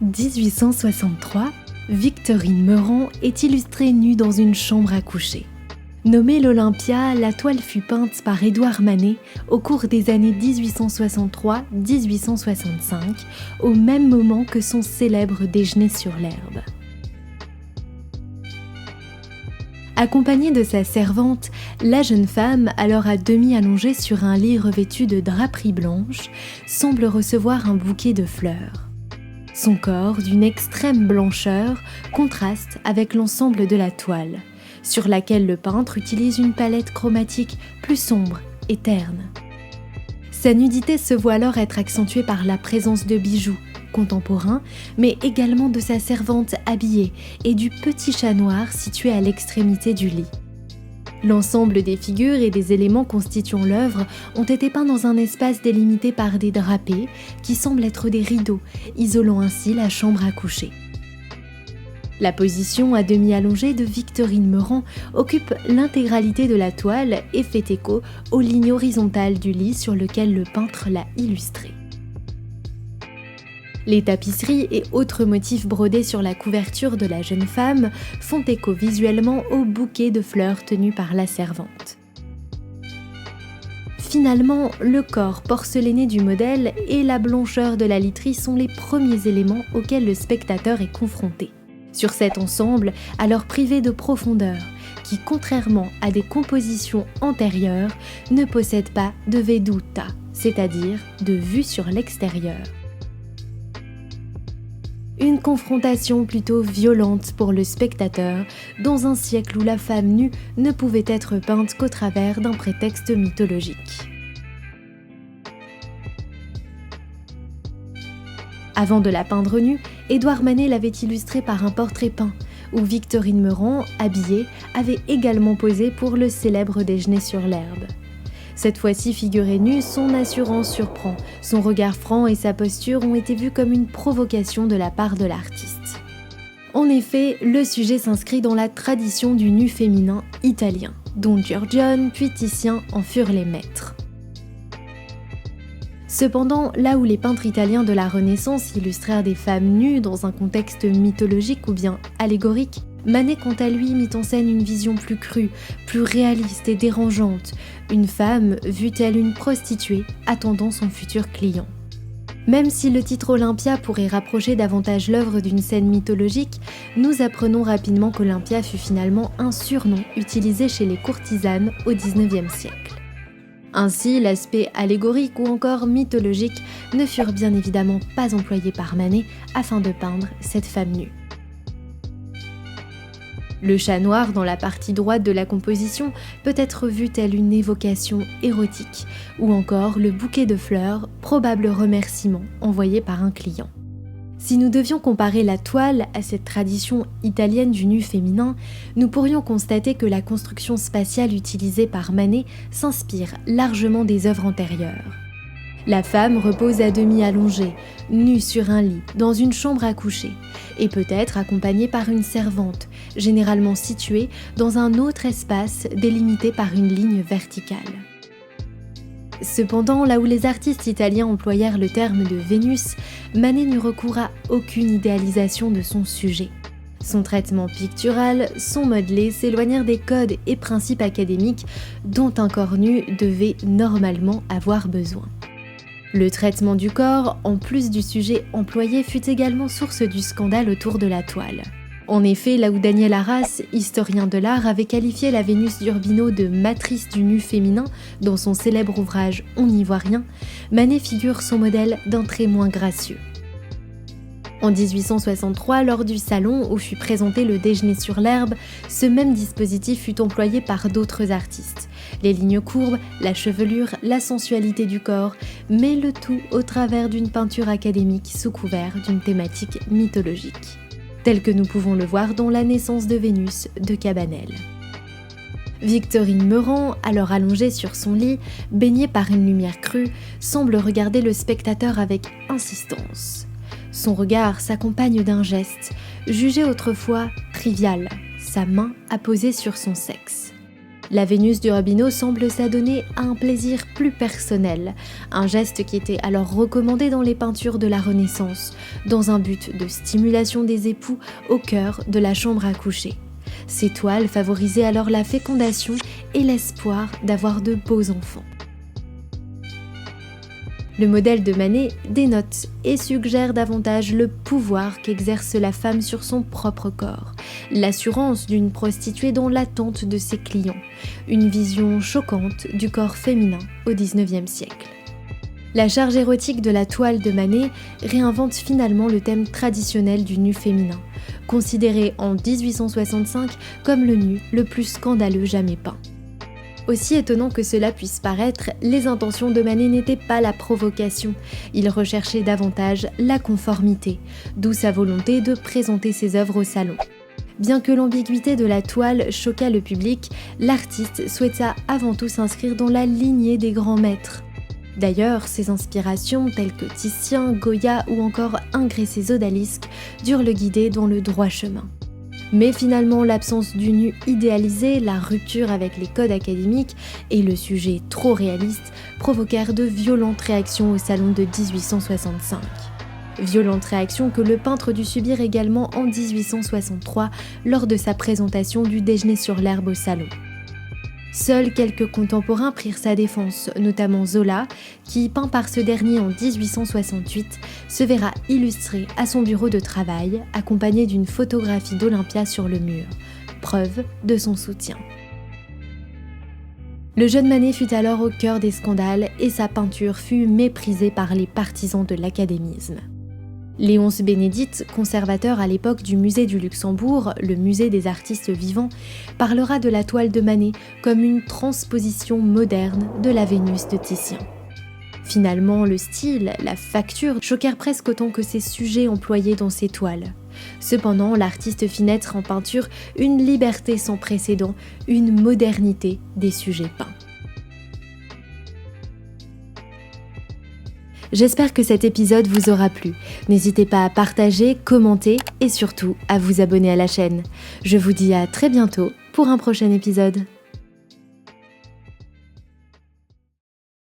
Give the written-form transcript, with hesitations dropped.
1863, Victorine Meurent est illustrée nue dans une chambre à coucher. Nommée l'Olympia, la toile fut peinte par Édouard Manet au cours des années 1863-1865, au même moment que son célèbre Déjeuner sur l'herbe. Accompagnée de sa servante, la jeune femme, alors à demi allongée sur un lit revêtu de draperies blanches, semble recevoir un bouquet de fleurs. Son corps, d'une extrême blancheur, contraste avec l'ensemble de la toile, sur laquelle le peintre utilise une palette chromatique plus sombre et terne. Sa nudité se voit alors être accentuée par la présence de bijoux contemporains, mais également de sa servante habillée et du petit chat noir situé à l'extrémité du lit. L'ensemble des figures et des éléments constituant l'œuvre ont été peints dans un espace délimité par des drapés qui semblent être des rideaux, isolant ainsi la chambre à coucher. La position à demi allongée de Victorine Meurent occupe l'intégralité de la toile et fait écho aux lignes horizontales du lit sur lequel le peintre l'a illustrée. Les tapisseries et autres motifs brodés sur la couverture de la jeune femme font écho visuellement au bouquet de fleurs tenu par la servante. Finalement, le corps porcelané du modèle et la blancheur de la literie sont les premiers éléments auxquels le spectateur est confronté. Sur cet ensemble, alors privé de profondeur, qui, contrairement à des compositions antérieures, ne possède pas de veduta, c'est-à-dire de vue sur l'extérieur. Une confrontation plutôt violente pour le spectateur, dans un siècle où la femme nue ne pouvait être peinte qu'au travers d'un prétexte mythologique. Avant de la peindre nue, Édouard Manet l'avait illustrée par un portrait peint, où Victorine Meurent, habillée, avait également posé pour le célèbre Déjeuner sur l'herbe. Cette fois-ci figurée nue, son assurance surprend, son regard franc et sa posture ont été vus comme une provocation de la part de l'artiste. En effet, le sujet s'inscrit dans la tradition du nu féminin italien, dont Giorgione puis Titien en furent les maîtres. Cependant, là où les peintres italiens de la Renaissance illustrèrent des femmes nues dans un contexte mythologique ou bien allégorique, Manet, quant à lui, mit en scène une vision plus crue, plus réaliste et dérangeante, une femme vue telle une prostituée attendant son futur client. Même si le titre Olympia pourrait rapprocher davantage l'œuvre d'une scène mythologique, nous apprenons rapidement qu'Olympia fut finalement un surnom utilisé chez les courtisanes au XIXe siècle. Ainsi, l'aspect allégorique ou encore mythologique ne furent bien évidemment pas employés par Manet afin de peindre cette femme nue. Le chat noir dans la partie droite de la composition peut être vu tel une évocation érotique, ou encore le bouquet de fleurs, probable remerciement envoyé par un client. Si nous devions comparer la toile à cette tradition italienne du nu féminin, nous pourrions constater que la construction spatiale utilisée par Manet s'inspire largement des œuvres antérieures. La femme repose à demi allongée, nue sur un lit, dans une chambre à coucher, et peut être accompagnée par une servante, généralement située dans un autre espace délimité par une ligne verticale. Cependant, là où les artistes italiens employèrent le terme de Vénus, Manet n'eut recours à aucune idéalisation de son sujet. Son traitement pictural, son modelé s'éloignèrent des codes et principes académiques dont un corps nu devait normalement avoir besoin. Le traitement du corps, en plus du sujet employé, fut également source du scandale autour de la toile. En effet, là où Daniel Arras, historien de l'art, avait qualifié la Vénus d'Urbino de matrice du nu féminin dans son célèbre ouvrage On n'y voit rien, Manet figure son modèle d'un trait moins gracieux. En 1863, lors du salon où fut présenté le Déjeuner sur l'herbe, ce même dispositif fut employé par d'autres artistes. Les lignes courbes, la chevelure, la sensualité du corps, mais le tout au travers d'une peinture académique sous couvert d'une thématique mythologique, tel que nous pouvons le voir dans La naissance de Vénus de Cabanel. Victorine Meurent, alors allongée sur son lit, baignée par une lumière crue, semble regarder le spectateur avec insistance. Son regard s'accompagne d'un geste, jugé autrefois trivial, sa main apposée sur son sexe. La Vénus du Robinot semble s'adonner à un plaisir plus personnel, un geste qui était alors recommandé dans les peintures de la Renaissance, dans un but de stimulation des époux au cœur de la chambre à coucher. Ces toiles favorisaient alors la fécondation et l'espoir d'avoir de beaux enfants. Le modèle de Manet dénote et suggère davantage le pouvoir qu'exerce la femme sur son propre corps, l'assurance d'une prostituée dans l'attente de ses clients, une vision choquante du corps féminin au XIXe siècle. La charge érotique de la toile de Manet réinvente finalement le thème traditionnel du nu féminin, considéré en 1865 comme le nu le plus scandaleux jamais peint. Aussi étonnant que cela puisse paraître, les intentions de Manet n'étaient pas la provocation. Il recherchait davantage la conformité, d'où sa volonté de présenter ses œuvres au salon. Bien que l'ambiguïté de la toile choquât le public, l'artiste souhaita avant tout s'inscrire dans la lignée des grands maîtres. D'ailleurs, ses inspirations telles que Titien, Goya ou encore Ingres et Odalisque durent le guider dans le droit chemin. Mais finalement, l'absence du nu idéalisé, la rupture avec les codes académiques et le sujet trop réaliste provoquèrent de violentes réactions au salon de 1865. Violentes réactions que le peintre dut subir également en 1863 lors de sa présentation du Déjeuner sur l'herbe au salon. Seuls quelques contemporains prirent sa défense, notamment Zola, qui, peint par ce dernier en 1868, se verra illustré à son bureau de travail, accompagné d'une photographie d'Olympia sur le mur, preuve de son soutien. Le jeune Manet fut alors au cœur des scandales et sa peinture fut méprisée par les partisans de l'académisme. Léonce Bénédite, conservateur à l'époque du musée du Luxembourg, le musée des artistes vivants, parlera de la toile de Manet comme une transposition moderne de la Vénus de Titien. Finalement, le style, la facture choquèrent presque autant que ces sujets employés dans ses toiles. Cependant, l'artiste fit naître en peinture une liberté sans précédent, une modernité des sujets peints. J'espère que cet épisode vous aura plu. N'hésitez pas à partager, commenter et surtout à vous abonner à la chaîne. Je vous dis à très bientôt pour un prochain épisode.